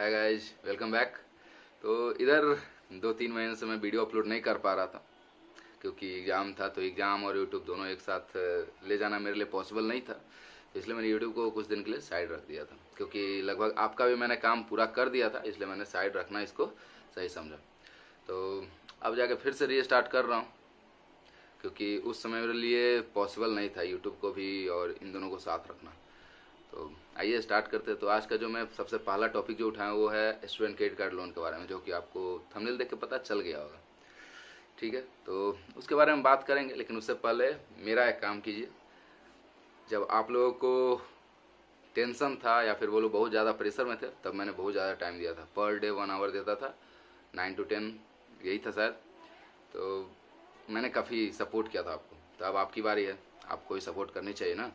Hi guys, welcome back. तो इधर 2-3 महीने से मैं वीडियो अपलोड नहीं कर पा रहा था क्योंकि एग्ज़ाम था। तो एग्ज़ाम और यूट्यूब दोनों एक साथ ले जाना मेरे लिए पॉसिबल नहीं था। तो इसलिए मैंने यूट्यूब को कुछ दिन के लिए साइड रख दिया था क्योंकि लगभग आपका भी मैंने काम पूरा कर दिया था, इसलिए मैंने साइड रखना इसको सही समझा। तो अब जाके फिर से रीस्टार्ट कर रहा हूँ क्योंकि उस समय मेरे लिए पॉसिबल नहीं था यूट्यूब को भी और इन दोनों को साथ रखना। तो आइए स्टार्ट करते हैं। तो आज का जो मैं सबसे पहला टॉपिक जो उठाया वो है स्टूडेंट क्रेडिट कार्ड लोन के बारे में, जो कि आपको थंबनेल देख के पता चल गया होगा। ठीक है, तो उसके बारे में बात करेंगे, लेकिन उससे पहले मेरा एक काम कीजिए। जब आप लोगों को टेंशन था या फिर वो लोग बहुत ज़्यादा प्रेशर में थे, तब मैंने बहुत ज़्यादा टाइम दिया था। पर डे 1 आवर देता था, 9 to 10 यही था शायद। तो मैंने काफ़ी सपोर्ट किया था आपको। तो अब आपकी बारी है, आपको ही सपोर्ट करनी चाहिए ना।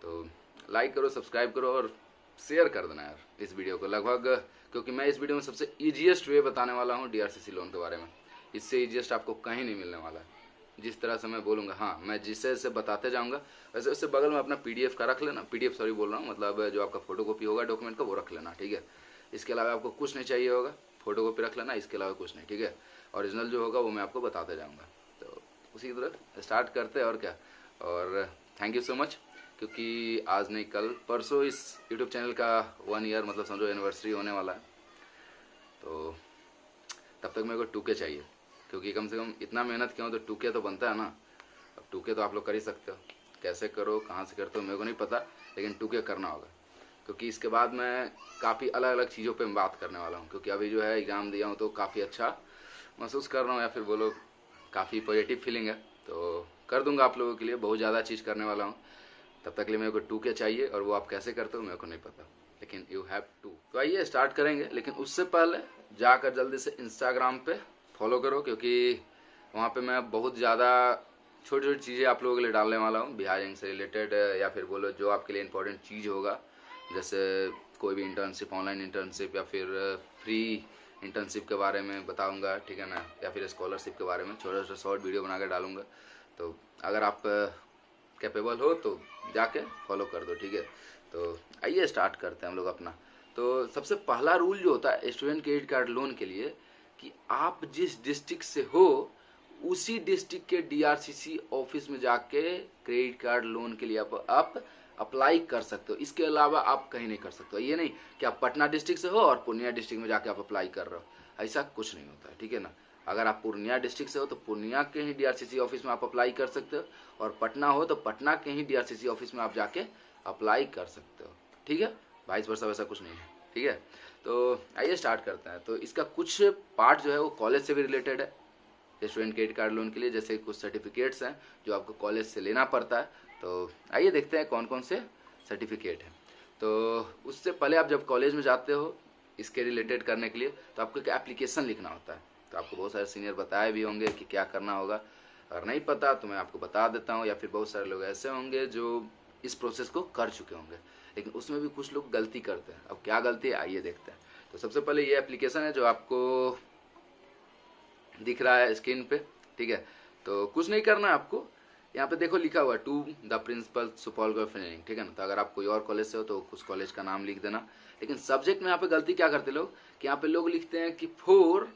तो लाइक करो, सब्सक्राइब करो और शेयर कर देना यार इस वीडियो को लगभग, क्योंकि मैं इस वीडियो में सबसे ईजीएस्ट वे बताने वाला हूँ डीआरसीसी लोन के बारे में। इससे ईजीएस्ट आपको कहीं नहीं मिलने वाला है। जिस तरह से मैं बोलूँगा, हाँ, मैं जिससे बताते जाऊँगा वैसे उससे बगल में अपना पीडीएफ का रख लेना। पीडीएफ सॉरी बोल रहा हूँ, मतलब जो आपका फोटोकॉपी होगा डॉक्यूमेंट का वो रख लेना, ठीक है। इसके अलावा आपको कुछ नहीं चाहिए होगा, फोटोकॉपी रख लेना, इसके अलावा कुछ नहीं, ठीक है। ओरिजिनल जो होगा वो मैं आपको बताते जाऊँगा। तो उसी तरह स्टार्ट करते हैं और क्या। और थैंक यू सो मच, क्योंकि आज नहीं कल परसों इस यूट्यूब चैनल का 1 ईयर मतलब समझो एनिवर्सरी होने वाला है। तो तब तक मेरे को 2K चाहिए, क्योंकि कम से कम इतना मेहनत किया हूँ तो 2K तो बनता है ना। अब 2K तो आप लोग कर ही सकते हो, कैसे करो कहाँ से करते हो मेरे को नहीं पता, लेकिन 2K करना होगा। क्योंकि इसके बाद मैं काफ़ी अलग अलग चीज़ों पे बात करने वाला हूँ, क्योंकि अभी जो है एग्ज़ाम दिया हूँ तो काफ़ी अच्छा महसूस कर रहा हूँ, या फिर बोलो काफ़ी पॉजिटिव फीलिंग है। तो कर दूंगा आप लोगों के लिए, बहुत ज़्यादा चीज़ करने वाला हूँ। तब तक के लिए मेरे को 2K चाहिए, और वो आप कैसे करते हो मेरे को नहीं पता, लेकिन यू हैव टू। तो आइए स्टार्ट करेंगे, लेकिन उससे पहले जाकर जल्दी से इंस्टाग्राम पे फॉलो करो, क्योंकि वहाँ पे मैं बहुत ज़्यादा छोटी छोटी चीज़ें आप लोगों के लिए डालने वाला हूँ बिहारिंग से रिलेटेड, या फिर बोलो जो आपके लिए इंपॉर्टेंट चीज़ होगा, जैसे कोई भी इंटर्नशिप, ऑनलाइन इंटर्नशिप या फिर फ्री इंटर्नशिप के बारे में बताऊंगा, ठीक है ना, या फिर स्कॉलरशिप के बारे में छोटा छोटा शॉर्ट वीडियो बना कर डालूंगा। तो अगर आप कैपेबल हो तो जाके फॉलो कर दो, ठीक है। तो आइए स्टार्ट करते हैं हम लोग अपना। तो सबसे पहला रूल जो होता है स्टूडेंट क्रेडिट कार्ड लोन के लिए, कि आप जिस डिस्ट्रिक्ट से हो उसी डिस्ट्रिक्ट के डीआरसीसी ऑफिस में जाके क्रेडिट कार्ड लोन के लिए आप अप्लाई कर सकते हो। इसके अलावा आप कहीं नहीं कर सकते हो। ये नहीं कि आप पटना डिस्ट्रिक्ट से हो और पूर्णिया डिस्ट्रिक्ट में जाके आप अप्लाई कर रहे हो, ऐसा कुछ नहीं होता है, ठीक है ना। अगर आप पूर्णिया डिस्ट्रिक्ट से हो तो पूर्णिया के ही डीआरसीसी ऑफिस में आप अप्लाई कर सकते हो, और पटना हो तो पटना के ही डीआरसीसी ऑफिस में आप जाके अप्लाई कर सकते हो, ठीक है। वाइस वर्सा वैसा कुछ नहीं है, ठीक है। तो आइए स्टार्ट करते हैं। तो इसका कुछ पार्ट जो है वो कॉलेज से भी रिलेटेड है स्टूडेंट क्रेडिट कार्ड लोन के लिए, जैसे कुछ सर्टिफिकेट्स हैं जो आपको कॉलेज से लेना पड़ता है। तो आइए देखते हैं कौन कौन से सर्टिफिकेट हैं। तो उससे पहले आप जब कॉलेज में जाते हो इसके रिलेटेड करने के लिए, तो आपको एक एप्लीकेशन लिखना होता है। तो आपको बहुत सारे सीनियर बताए भी होंगे कि क्या करना होगा, अगर नहीं पता तो मैं आपको बता देता हूँ, या फिर बहुत सारे लोग ऐसे होंगे जो इस प्रोसेस को कर चुके होंगे, लेकिन उसमें भी कुछ लोग गलती करते हैं। अब क्या गलती है आइए देखते हैं। तो सबसे पहले ये एप्लीकेशन है जो आपको दिख रहा है स्क्रीन पे, ठीक है। तो कुछ नहीं करना है आपको, यहाँ पे देखो लिखा हुआ है to the principal Supaul government engineering, ठीक है ना। तो अगर आप कोई और कॉलेज से हो तो उस कॉलेज का नाम लिख देना। लेकिन सब्जेक्ट में यहाँ पे गलती क्या करते लोग, कि यहाँ पे लोग लिखते हैं कि for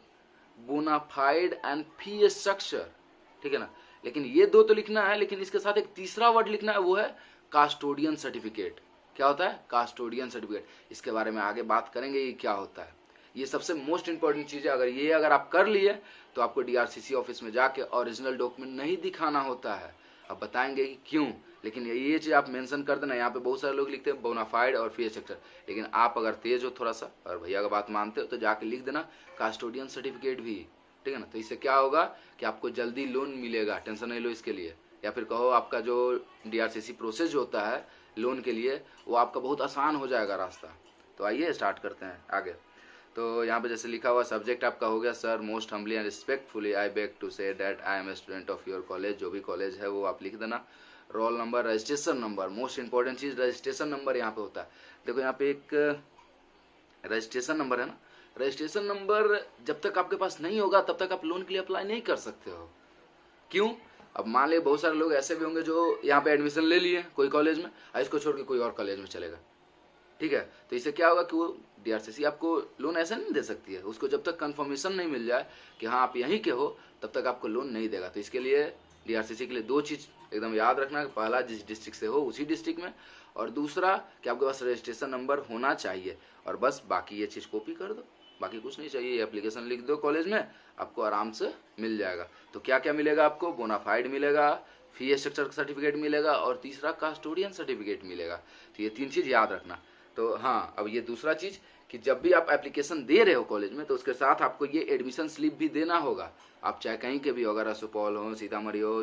bonafide and fee structure, ठीक है ना। लेकिन ये दो तो लिखना है, लेकिन इसके साथ एक तीसरा वर्ड लिखना है, वो है कास्टोडियन सर्टिफिकेट। क्या होता है कास्टोडियन सर्टिफिकेट, इसके बारे में आगे बात करेंगे ये क्या होता है। ये सबसे मोस्ट इंपॉर्टेंट चीज़ है। अगर आप कर लिए तो आपको डीआरसीसी ऑफिस में जाके ओरिजिनल डॉक्यूमेंट नहीं दिखाना होता है। अब बताएंगे कि क्यों, लेकिन ये चीज़ आप मेंशन कर देना। यहाँ पे बहुत सारे लोग लिखते हैं बोनाफाइड और फी स्ट्रक्चर, लेकिन आप अगर तेज हो थोड़ा सा और भैया का बात मानते हो तो जाके लिख देना कास्टोडियन सर्टिफिकेट भी, ठीक है ना। तो इससे क्या होगा कि आपको जल्दी लोन मिलेगा, टेंशन नहीं लो इसके लिए। या फिर कहो आपका जो डीआरसीसी प्रोसेस जो होता है लोन के लिए, वो आपका बहुत आसान हो जाएगा रास्ता। तो आइए स्टार्ट करते हैं आगे। तो यहाँ पे जैसे लिखा हुआ सब्जेक्ट आपका हो गया, sir most humbly and respectfully I beg to say that I am a student of your college, जो भी कॉलेज है वो आप लिख देना। Roll number, registration number, most important चीज़ रजिस्ट्रेशन नंबर यहाँ पे होता है। देखो यहाँ पे एक रजिस्ट्रेशन नंबर है ना, रजिस्ट्रेशन नंबर जब तक आपके पास नहीं होगा तब तक आप लोन के लिए अप्लाई नहीं कर सकते हो। क्यों? अब मान लिया बहुत सारे लोग ऐसे भी होंगे जो यहाँ पे एडमिशन ले लिए कोई कॉलेज में, इसको छोड़ के कोई और कॉलेज में चलेगा, ठीक है। तो इससे क्या होगा कि वो डीआरसीसी आपको लोन ऐसा नहीं दे सकती है, उसको जब तक कंफर्मेशन नहीं मिल जाए कि हाँ आप यहीं के हो तब तक आपको लोन नहीं देगा। तो इसके लिए डीआरसीसी के लिए दो चीज़ एकदम याद रखना, पहला जिस डिस्ट्रिक्ट से हो उसी डिस्ट्रिक्ट में, और दूसरा कि आपके पास रजिस्ट्रेशन नंबर होना चाहिए, और बस बाकी ये चीज़ कॉपी कर दो, बाकी कुछ नहीं चाहिए। एप्लीकेशन लिख दो कॉलेज में, आपको आराम से मिल जाएगा। तो क्या क्या मिलेगा आपको, बोनाफाइड मिलेगा, फी स्ट्रक्चर सर्टिफिकेट मिलेगा, और तीसरा कास्टोडियन सर्टिफिकेट मिलेगा। तो ये तीन चीज़ याद रखना। तो हाँ, अब ये दूसरा चीज़ कि जब भी आप एप्लीकेशन दे रहे हो कॉलेज में तो उसके साथ आपको ये एडमिशन स्लिप भी देना होगा। आप चाहे कहीं के भी हो, अगर सुपौल हो, सीतामढ़ी हो,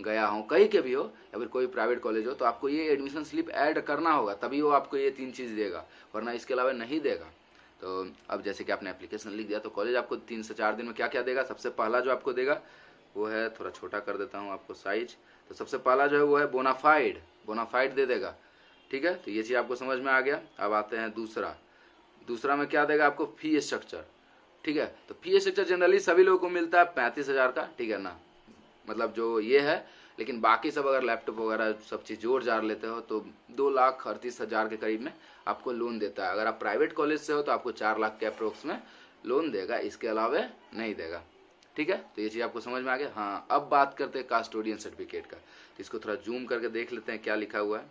गया हो, कहीं के भी हो, या फिर कोई प्राइवेट कॉलेज हो, तो आपको ये एडमिशन स्लिप ऐड करना होगा, तभी वो आपको ये तीन चीज़ देगा, वरना इसके अलावा नहीं देगा। तो अब जैसे कि आपने एप्लीकेशन लिख दिया तो कॉलेज आपको 3 से 4 दिन में क्या क्या देगा। सबसे पहला जो आपको देगा वो है, थोड़ा छोटा कर देता हूँ आपको साइज, तो सबसे पहला जो है वो है बोनाफाइड, बोनाफाइड दे देगा। ठीक है, तो ये चीज़ आपको समझ में आ गया। अब आते हैं दूसरा में क्या देगा आपको, फी स्ट्रक्चर। ठीक है, तो फी स्ट्रक्चर जनरली सभी लोगों को मिलता है 35,000 का, ठीक है ना, मतलब जो ये है। लेकिन बाकी सब अगर लैपटॉप वगैरह सब चीज़ जोड़ जार लेते हो तो 2,38,000 के करीब में आपको लोन देता है। अगर आप प्राइवेट कॉलेज से हो तो आपको 4 लाख के अप्रोक्स में लोन देगा, इसके अलावा नहीं देगा। ठीक है, तो ये चीज़ आपको समझ में आ गया। हाँ, अब बात करते हैं कास्टोडियन सर्टिफिकेट का। तो इसको थोड़ा जूम करके देख लेते हैं क्या लिखा हुआ है।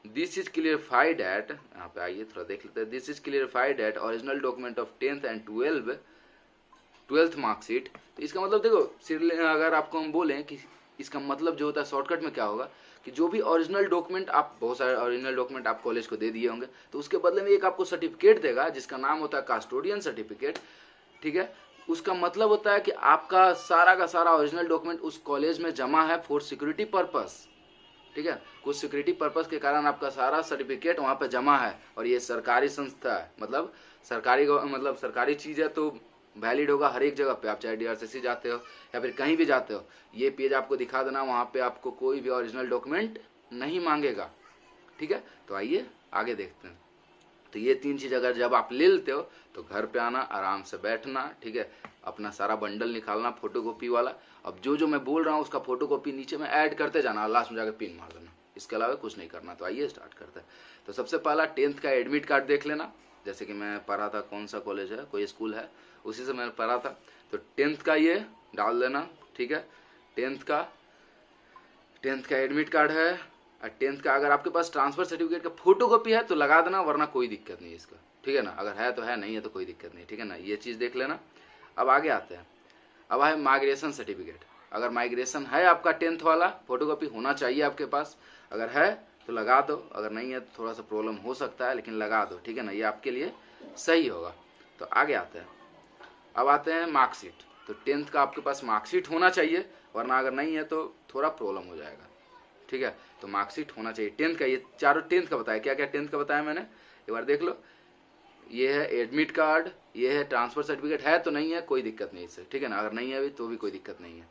दिस इज क्लियरिफाइड एट, यहाँ पे आइए थोड़ा देख लेते हैं। This is clarified at original document of 10th and 12th marksheet. तो इसका मतलब देखो, अगर आपको हम बोलें कि इसका मतलब जो होता है शॉर्टकट में क्या होगा कि जो भी ओरिजिनल डॉक्यूमेंट, आप बहुत सारे ओरिजिनल डॉक्यूमेंट आप कॉलेज को दे दिए होंगे, तो उसके बदले में एक आपको सर्टिफिकेट देगा जिसका नाम होता है कास्टोडियन सर्टिफिकेट। ठीक है, उसका मतलब होता है कि आपका सारा का सारा ओरिजिनल डॉक्यूमेंट उस कॉलेज में जमा है फॉर सिक्योरिटी पर्पस। ठीक है, कुछ सिक्योरिटी पर्पस के कारण आपका सारा सर्टिफिकेट वहाँ पे जमा है, और ये सरकारी संस्था है, मतलब सरकारी चीज़ है, तो वैलिड होगा हर एक जगह पे। आप चाहे डीआरसीसी जाते हो या फिर कहीं भी जाते हो, ये पेज आपको दिखा देना, वहाँ पे आपको कोई भी ओरिजिनल डॉक्यूमेंट नहीं मांगेगा। ठीक है, तो आइए आगे देखते हैं। तो ये तीन चीज़ अगर जब आप ले लेते हो तो घर पे आना, आराम से बैठना, ठीक है, अपना सारा बंडल निकालना फोटोकॉपी वाला। अब जो मैं बोल रहा हूँ उसका फोटोकॉपी नीचे में ऐड करते जाना, लास्ट में जाकर पिन मार देना, इसके अलावा कुछ नहीं करना। तो आइए स्टार्ट करते हैं। तो सबसे पहला 10th का एडमिट कार्ड देख लेना। जैसे कि मैं पढ़ा था, कौन सा कॉलेज है, कोई स्कूल है, उसी से मैंने पढ़ा था। तो 10th का ये डाल देना। ठीक है, 10th का एडमिट कार्ड है। और 10th का अगर आपके पास ट्रांसफर सर्टिफिकेट का फोटोकॉपी है तो लगा देना, वरना कोई दिक्कत नहीं इसका। ठीक है ना, अगर है तो है, नहीं है तो कोई दिक्कत नहीं। ठीक है ना, ये चीज़ देख लेना। अब आगे आते हैं। अब है माइग्रेशन सर्टिफिकेट। अगर माइग्रेशन है आपका 10th वाला, फोटोकॉपी होना चाहिए आपके पास। अगर है तो लगा दो, अगर नहीं है तो थोड़ा सा प्रॉब्लम हो सकता है, लेकिन लगा दो। ठीक है ना, ये आपके लिए सही होगा। तो आगे आते हैं। अब आते हैं मार्कशीट। तो 10th का आपके पास मार्कशीट होना चाहिए, वरना अगर नहीं है तो थोड़ा प्रॉब्लम हो जाएगा। ठीक है, तो मार्कशीट होना चाहिए 10th का। ये चारों 10th का बताया, क्या क्या 10th का बताया मैंने, एक बार देख लो। ये है एडमिट कार्ड, ये है ट्रांसफर सर्टिफिकेट, है तो नहीं है कोई दिक्कत नहीं इससे। ठीक है ना, अगर नहीं है अभी तो भी कोई दिक्कत नहीं है।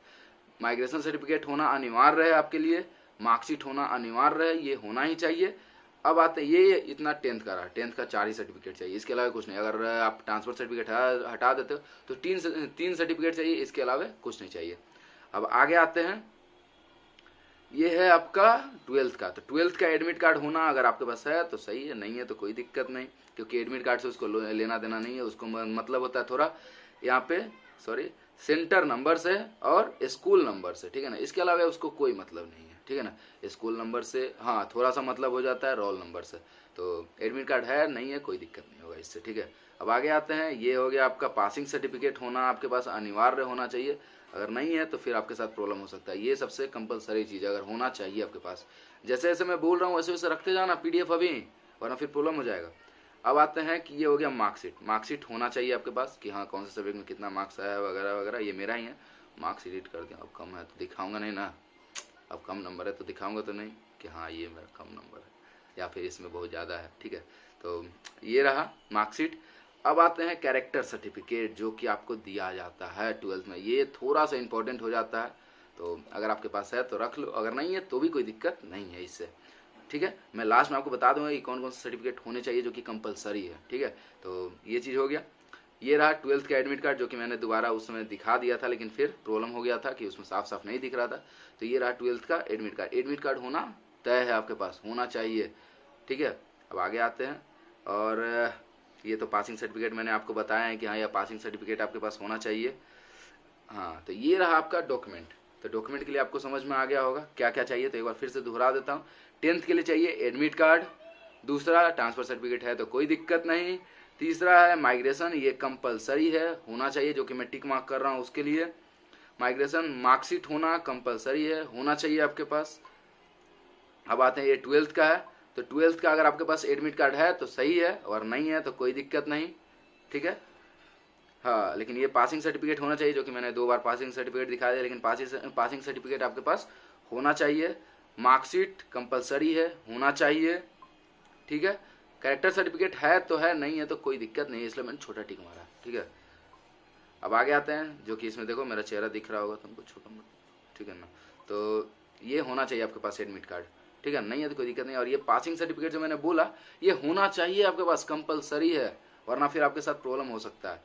माइग्रेशन सर्टिफिकेट होना अनिवार्य है आपके लिए, मार्कशीट होना अनिवार्य है, ये होना ही चाहिए। अब आते हैं, ये इतना 10th का रहा, 10th का 4 ही सर्टिफिकेट चाहिए, इसके अलावा कुछ नहीं। अगर आप ट्रांसफर सर्टिफिकेट हटा देते हो तो 3 सर्टिफिकेट चाहिए, इसके अलावा कुछ नहीं चाहिए। अब आगे आते हैं, ये है आपका 12th का। तो 12th का एडमिट कार्ड होना अगर आपके पास है तो सही है, नहीं है तो कोई दिक्कत नहीं, क्योंकि एडमिट कार्ड से उसको लेना देना नहीं है। उसको मतलब होता है थोड़ा यहाँ पे सेंटर नंबर से और स्कूल नंबर से। ठीक है ना, इसके अलावा उसको कोई मतलब नहीं है। ठीक है ना, स्कूल नंबर से हाँ थोड़ा सा मतलब हो जाता है, रोल नंबर से। तो एडमिट कार्ड है, नहीं है, कोई दिक्कत नहीं होगा इससे। ठीक है, अब आगे आते हैं। ये हो गया आपका पासिंग सर्टिफिकेट होना आपके पास अनिवार्य होना चाहिए, अगर नहीं है तो फिर आपके साथ प्रॉब्लम हो सकता है। ये सबसे कंपलसरी चीज़ अगर होना चाहिए आपके पास। जैसे जैसे मैं बोल रहा हूँ वैसे वैसे रखते जाना PDF अभी, वरना फिर प्रॉब्लम हो जाएगा। अब आते हैं कि ये हो गया मार्कशीट। मार्कशीट होना चाहिए आपके पास कि हाँ कौन से सब्जेक्ट में कितना मार्क्स आया वगैरह वगैरह। ये मेरा ही है, मार्क्स एडिट कर दिया। अब कम है तो दिखाऊंगा नहीं ना, अब कम नंबर है तो दिखाऊंगा तो नहीं कि हाँ ये मेरा कम नंबर है या फिर इसमें बहुत ज़्यादा है। ठीक है, तो ये रहा मार्कशीट। अब आते हैं कैरेक्टर सर्टिफिकेट, जो कि आपको दिया जाता है 12th में। ये थोड़ा सा इंपॉर्टेंट हो जाता है, तो अगर आपके पास है तो रख लो, अगर नहीं है तो भी कोई दिक्कत नहीं है इससे। ठीक है, मैं लास्ट में आपको बता दूंगा कि कौन कौन से सर्टिफिकेट होने चाहिए जो कि कंपलसरी है। ठीक है, तो ये चीज़ हो गया। ये रहा 12th का एडमिट कार्ड, जो कि मैंने दोबारा उस समय दिखा दिया था, लेकिन फिर प्रॉब्लम हो गया था कि उसमें साफ साफ नहीं दिख रहा था। तो ये रहा 12th का एडमिट कार्ड। एडमिट कार्ड होना तय है आपके पास, होना चाहिए। ठीक है, अब आगे आते हैं। और ये तो पासिंग सर्टिफिकेट मैंने आपको बताया है कि हाँ, यह पासिंग सर्टिफिकेट आपके पास होना चाहिए। हाँ, तो ये रहा आपका डॉक्यूमेंट। तो डॉक्यूमेंट के लिए आपको समझ में आ गया होगा क्या क्या चाहिए, तो एक बार फिर से दोहरा देता हूँ। 10th के लिए चाहिए एडमिट कार्ड, दूसरा ट्रांसफर सर्टिफिकेट है तो कोई दिक्कत नहीं, तीसरा है माइग्रेशन, ये कंपलसरी है, होना चाहिए, जो कि मैं टिक मार्क कर रहा हूँ उसके लिए। माइग्रेशन मार्कशीट होना कंपलसरी है, होना चाहिए आपके पास। अब आते हैं, ये 12th का है, तो 12th का अगर आपके पास एडमिट कार्ड है तो सही है, और नहीं है तो कोई दिक्कत नहीं, ठीक है। हाँ, लेकिन ये पासिंग सर्टिफिकेट होना चाहिए, जो कि मैंने 2 बार पासिंग सर्टिफिकेट दिखा दिया, लेकिन पासिंग सर्टिफिकेट आपके पास होना चाहिए। मार्कशीट कंपलसरी है, होना चाहिए, ठीक है। कैरेक्टर सर्टिफिकेट है तो है, नहीं है तो कोई दिक्कत नहीं है, इसलिए मैंने छोटा टिक मारा, ठीक है। अब आगे आते हैं, जो कि इसमें देखो मेरा चेहरा दिख रहा होगा तुमको, छोटा मोटा, ठीक है ना। तो ये होना चाहिए आपके पास एडमिट कार्ड, ठीक है, नहीं है तो कोई दिक्कत नहीं। और ये पासिंग सर्टिफिकेट जो मैंने बोला, ये होना चाहिए आपके पास, कंपलसरी है, वरना फिर आपके साथ प्रॉब्लम हो सकता है।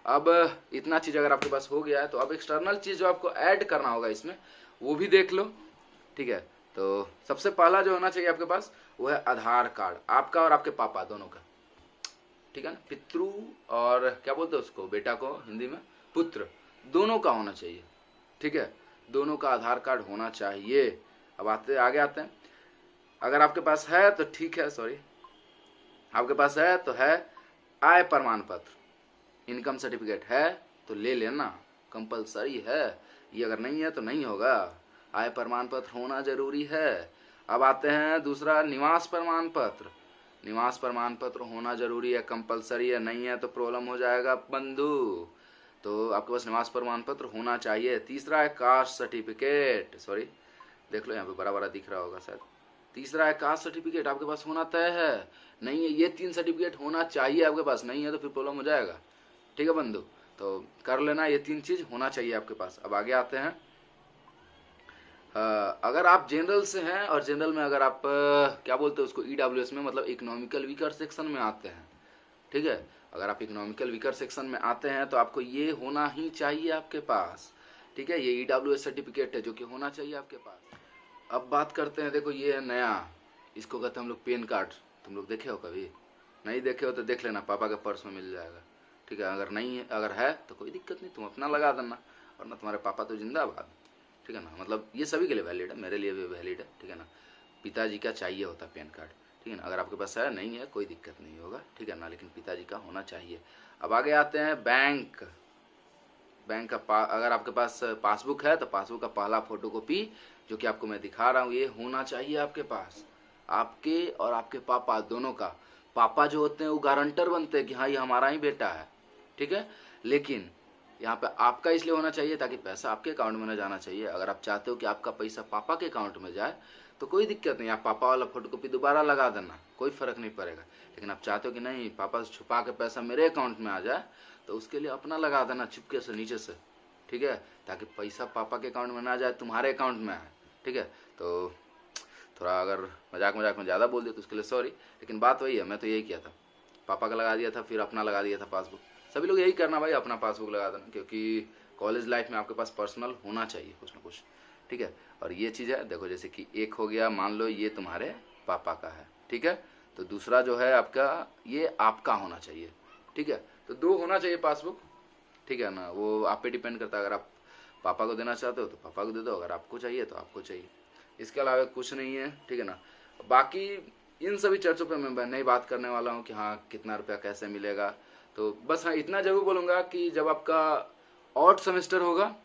अब इतना चीज़ अगर आपके पास हो गया है, तो अब एक्सटर्नल चीज़ जो आपको ऐड करना होगा इसमें, वो भी देख लो, ठीक है। तो सबसे पहला जो होना चाहिए आपके पास, वो है आधार कार्ड, आपका और आपके पापा दोनों का, ठीक है ना। पितृ और क्या बोलते हैं उसको, बेटा को हिंदी में पुत्र, दोनों का होना चाहिए, ठीक है, दोनों का आधार कार्ड होना चाहिए। अब आगे आते हैं, अगर आपके पास है तो ठीक है, सॉरी, आपके पास है तो है, आय प्रमाण पत्र, इनकम सर्टिफिकेट है तो ले लेना, कंपलसरी है, ये अगर नहीं है तो नहीं होगा, आय प्रमाण पत्र होना जरूरी है। अब आते हैं दूसरा, निवास प्रमाण पत्र, निवास प्रमाण पत्र होना जरूरी है, कंपलसरी है, नहीं है तो प्रॉब्लम हो जाएगा बंधु, तो आपके पास निवास प्रमाण पत्र होना चाहिए। तीसरा है कास्ट सर्टिफिकेट, सॉरी देख लो यहाँ पे बड़ा बड़ा दिख रहा होगा शायद, तीसरा है कास्ट सर्टिफिकेट, आपके पास होना तय है, नहीं है, ये 3 सर्टिफिकेट होना चाहिए आपके पास, नहीं है तो फिर प्रॉब्लम हो जाएगा, ठीक है बंधु। तो कर लेना, ये 3 चीज होना चाहिए आपके पास। अब आगे आते हैं, अगर आप जनरल से हैं, और जनरल में अगर आप क्या बोलते हैं उसको, ईडब्ल्यूएस में, मतलब इकोनॉमिकल वीकर सेक्शन में आते हैं, ठीक है, अगर आप इकोनॉमिकल वीकर सेक्शन में आते हैं तो आपको ये होना ही चाहिए आपके पास, ठीक है, ये ईडब्ल्यूएस सर्टिफिकेट है जो कि होना चाहिए आपके पास। अब बात करते हैं, देखो ये है नया, इसको कहते हैं हम लोग पैन कार्ड, तुम लोग देखे हो कभी, नहीं देखे हो तो देख लेना, पापा के पर्स में मिल जाएगा, ठीक है। अगर नहीं है, अगर है तो कोई दिक्कत नहीं, तुम अपना लगा देना, वरना तुम्हारे पापा तो जिंदाबाद, ठीक है ना। मतलब ये सभी के लिए वैलिड है, मेरे लिए भी वैलिड है, ठीक है ना। पिताजी का चाहिए होता पैन कार्ड, ठीक है ना, अगर आपके पास है, नहीं है कोई दिक्कत नहीं होगा, ठीक है ना, लेकिन पिताजी का होना चाहिए। अब आगे आते हैं, बैंक का अगर आपके पास पासबुक है तो पासबुक का पहला फोटोकॉपी, जो कि आपको मैं दिखा रहा हूँ, ये होना चाहिए आपके पास, आपके और आपके पापा दोनों का। पापा जो होते हैं वो गारंटर बनते हैं कि हाँ ये हमारा ही बेटा है, ठीक है, लेकिन यहाँ पे आपका इसलिए होना चाहिए ताकि पैसा आपके अकाउंट में न जाना चाहिए। अगर आप चाहते हो कि आपका पैसा पापा के अकाउंट में जाए तो कोई दिक्कत नहीं, आप पापा वाला फोटोकॉपी दोबारा लगा देना, कोई फर्क नहीं पड़ेगा। लेकिन आप चाहते हो कि नहीं पापा से छुपा के पैसा मेरे अकाउंट में आ जाए, तो उसके लिए अपना लगा देना चुपके से नीचे से, ठीक है, ताकि पैसा पापा के अकाउंट में ना जाए, तुम्हारे अकाउंट में आए, ठीक है। तो थोड़ा अगर मजाक में ज़्यादा बोल दिया तो उसके लिए सॉरी, लेकिन बात वही है, मैं तो यही किया था, पापा का लगा दिया था, फिर अपना लगा दिया था पासबुक। सभी लोग यही करना भाई, अपना पासबुक लगा देना, क्योंकि कॉलेज लाइफ में आपके पास पर्सनल होना चाहिए कुछ ना कुछ, ठीक है। और ये चीज़ है, देखो जैसे कि एक हो गया, मान लो ये तुम्हारे पापा का है, ठीक है, तो दूसरा जो है आपका, ये आपका होना चाहिए, ठीक है। तो 2 होना चाहिए पासबुक, ठीक है ना, वो आप पे डिपेंड करता है, अगर आप पापा को देना चाहते हो तो पापा को दे दो, अगर आपको चाहिए तो आपको चाहिए, इसके अलावा कुछ नहीं है, ठीक है ना। बाकी इन सभी चर्चों पे मैं नहीं बात करने वाला हूँ कि हाँ कितना रुपया कैसे मिलेगा, तो बस हाँ इतना जरूर बोलूँगा कि जब आपका ऑड सेमेस्टर होगा,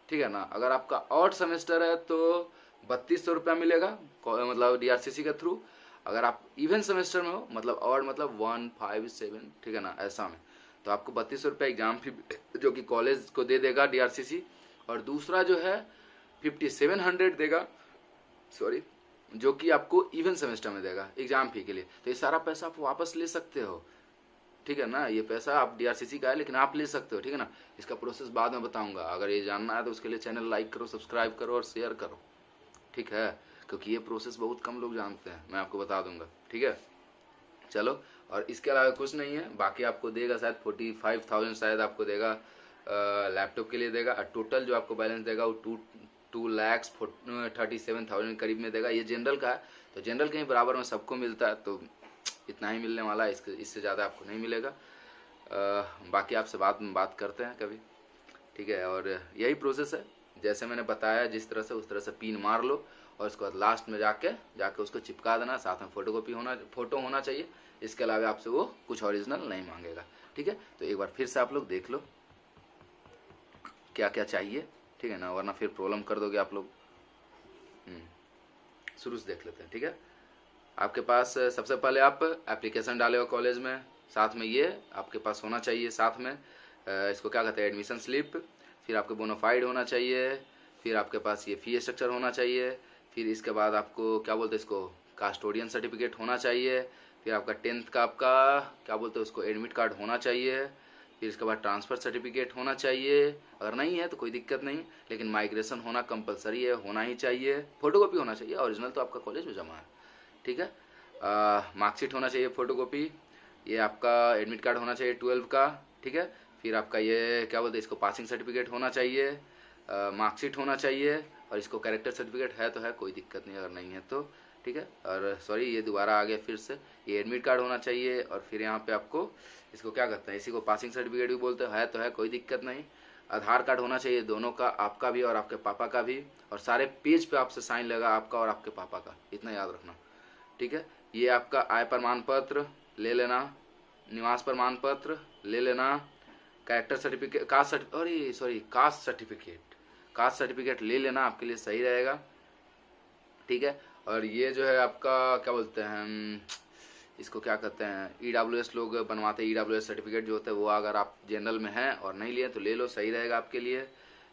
ठीक है ना, अगर आपका ऑड सेमेस्टर है तो 3200 रुपया मिलेगा, मतलब डीआरसीसी के थ्रू। अगर आप इवन सेमेस्टर में हो, मतलब ऑड मतलब 157, ठीक है ना, ऐसा में, तो आपको 3200 रुपया एग्जाम फी जो कि कॉलेज को दे देगा डीआरसीसी, और दूसरा जो है 5700 देगा, सॉरी, जो कि आपको इवन सेमेस्टर में देगा एग्जाम फी के लिए। तो ये सारा पैसा आप वापस ले सकते हो, ठीक है ना, ये पैसा आप डीआरसीसी का है लेकिन आप ले सकते हो, ठीक है ना। इसका प्रोसेस बाद में बताऊंगा, अगर ये जानना है तो उसके लिए चैनल लाइक करो, सब्सक्राइब करो और शेयर करो, ठीक है, क्योंकि ये प्रोसेस बहुत कम लोग जानते हैं, मैं आपको बता दूंगा, ठीक है। चलो, और इसके अलावा कुछ नहीं है, बाकी आपको देगा शायद 45,000 शायद आपको देगा, लैपटॉप के लिए देगा, और टोटल जो आपको बैलेंस देगा वो 2,37,000 करीब में देगा। ये जनरल का है, तो जनरल कहीं बराबर में सबको मिलता है, तो इतना ही मिलने वाला है, इससे ज़्यादा आपको नहीं मिलेगा। बाकी आपसे बात करते हैं कभी, ठीक है। और यही प्रोसेस है, जैसे मैंने बताया जिस तरह से, उस तरह से पिन मार लो और उसके बाद लास्ट में जाके उसको चिपका देना। साथ में फोटो होना चाहिए। इसके अलावा आपसे वो कुछ ओरिजिनल नहीं मांगेगा, ठीक है। तो एक बार फिर से आप लोग देख लो क्या क्या चाहिए, ठीक है ना, वरना फिर प्रॉब्लम कर दोगे आप लोग। शुरू से देख लेते हैं, ठीक है। आपके पास सबसे पहले आप एप्लीकेशन डाले हो कॉलेज में, साथ में ये आपके पास होना चाहिए, साथ में इसको क्या कहते हैं, एडमिशन स्लिप। फिर आपके बोनाफाइड होना चाहिए। फिर आपके पास ये फी स्ट्रक्चर होना चाहिए। फिर इसके बाद आपको क्या बोलते हैं, इसको कास्टोडियन सर्टिफिकेट होना चाहिए। फिर आपका 10th का आपका क्या बोलते हैं उसको, एडमिट कार्ड होना चाहिए। फिर इसके बाद ट्रांसफ़र सर्टिफिकेट होना चाहिए। अगर नहीं है तो कोई दिक्कत नहीं, लेकिन माइग्रेशन होना कंपलसरी है, होना ही चाहिए। फोटोकॉपी होना चाहिए, ओरिजिनल तो आपका कॉलेज में जमा है, ठीक है। मार्कशीट होना चाहिए, फोटोकॉपी। ये आपका एडमिट कार्ड होना चाहिए 12 का, ठीक है। फिर आपका ये क्या बोलते हैं इसको, पासिंग सर्टिफिकेट होना चाहिए, मार्कशीट होना चाहिए। और इसको कैरेक्टर सर्टिफिकेट है तो है, कोई दिक्कत नहीं, अगर नहीं है तो, ठीक है। और सॉरी ये दोबारा आ गया फिर से, ये एडमिट कार्ड होना चाहिए। और फिर यहाँ पे आपको इसको क्या कहते हैं, इसी को पासिंग सर्टिफिकेट भी बोलते हैं, तो है, कोई दिक्कत नहीं। आधार कार्ड होना चाहिए दोनों का, आपका भी और आपके पापा का भी। और सारे पेज पे आपसे साइन लगा, आपका और आपके पापा का, इतना याद रखना, ठीक है। ये आपका आय प्रमाण पत्र ले लेना, निवास प्रमाण पत्र ले लेना, कैरेक्टर सर्टिफिकेट, कास्ट सर्टिफिकेट ले लेना, आपके लिए सही रहेगा, ठीक है। और ये जो है आपका क्या बोलते हैं इसको, क्या कहते हैं, EWS लोग बनवाते हैं, EWS सर्टिफिकेट जो होता है वो, अगर आप जनरल में हैं और नहीं लिए तो ले लो, सही रहेगा आपके लिए।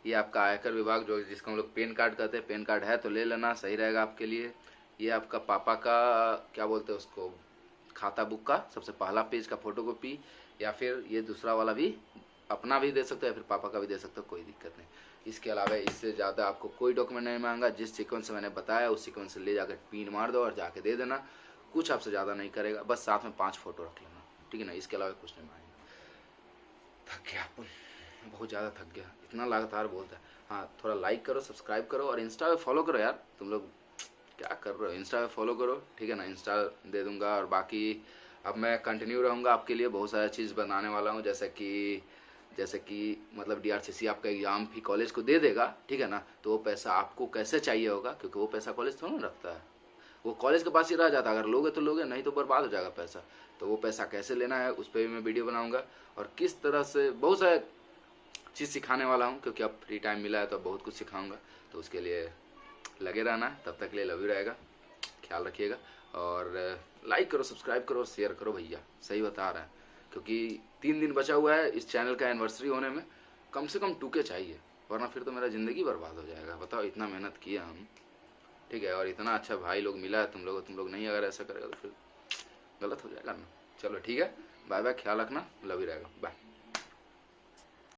ये आपका आयकर विभाग जो, जिसको हम लोग पैन कार्ड कहते हैं, पैन कार्ड है तो ले लेना, सही रहेगा आपके लिए। ये आपका पापा का क्या बोलते हैं उसको, खाता बुक का सबसे पहला पेज का फोटोकॉपी, या फिर ये दूसरा वाला भी अपना भी दे सकते हो, या फिर पापा का भी दे सकते हो, कोई दिक्कत नहीं। इसके अलावा इससे ज़्यादा आपको कोई डॉक्यूमेंट नहीं मांगा। जिस सीक्वेंस से मैंने बताया उस सीक्वेंस से ले जाकर पिन मार दो और जाके दे देना। कुछ आपसे ज़्यादा नहीं करेगा, बस साथ में 5 फोटो रख लेना, ठीक है ना। इसके अलावा कुछ नहीं मांगेगा। थक गया अपन, बहुत ज़्यादा थक गया, इतना लगातार बोलता है। हाँ, थोड़ा लाइक करो, सब्सक्राइब करो और इंस्टा पे फॉलो करो यार, तुम लोग क्या कर रहे हो, इंस्टा पे फॉलो करो, ठीक है ना। इंस्टा दे दूंगा। और बाकी अब मैं कंटिन्यू रहूँगा आपके लिए, बहुत सारी चीज़ बनाने वाला हूँ, जैसे कि मतलब DRCC आपका एग्ज़ाम भी कॉलेज को दे देगा, ठीक है ना। तो वो पैसा आपको कैसे चाहिए होगा, क्योंकि वो पैसा कॉलेज थोड़ा ना रखता है, वो कॉलेज के पास ही रह जाता है। अगर लोगे तो लोगे, नहीं तो बर्बाद हो जाएगा पैसा। तो वो पैसा कैसे लेना है उस पर भी मैं वीडियो बनाऊंगा, और किस तरह से बहुत सारे चीज़ सिखाने वाला हूँ, क्योंकि अब फ्री टाइम मिला है तो बहुत कुछ सिखाऊंगा। तो उसके लिए लगे रहना, तब तक के लिए लव यू रहेगा, ख्याल रखिएगा। और लाइक करो, सब्सक्राइब करो, शेयर करो भैया, सही बता रहा है। क्योंकि 3 दिन बचा हुआ है इस चैनल का एनिवर्सरी होने में, कम से कम 2K चाहिए, वरना फिर तो मेरा ज़िंदगी बर्बाद हो जाएगा। बताओ, इतना मेहनत किया हम, ठीक है। और इतना अच्छा भाई लोग मिला है तुम लोग नहीं अगर ऐसा करेगा तो फिर गलत हो जाएगा ना। चलो ठीक है, बाय बाय, ख्याल रखना, लव यू रहेगा, बाय।